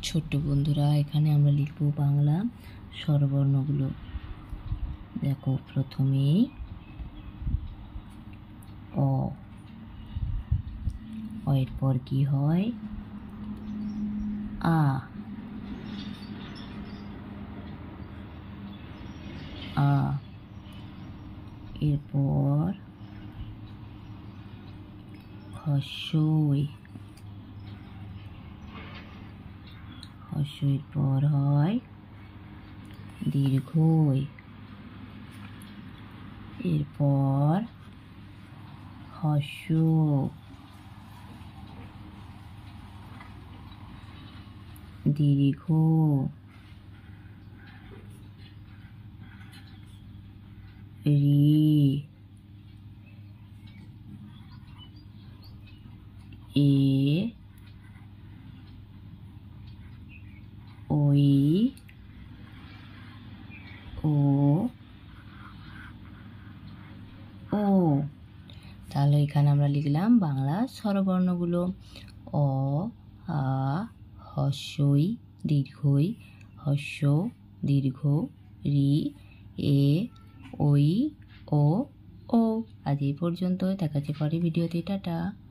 ছোট্ট বন্ধুরা, এখানে আমরা লিখব বাংলা স্বরবর্ণগুলো। দেখো, প্রথমেই অ, এরপর কি হয়? আ, এরপর হস্যই, হস্যের পর হয় দীর্ঘই, এরপর হস্য, দীর্ঘ, রি, এ, ওই, ও, ও। তাহলে এখানে আমরা লিখলাম বাংলা স্বরবর্ণগুলো। অ, আ, হস্যই, দীর্ঘই, হস্য, দীর্ঘ, রি, এ, ওই, ও, ও। আজ এই পর্যন্ত। দেখা হচ্ছে পরের ভিডিওতে। টাটা।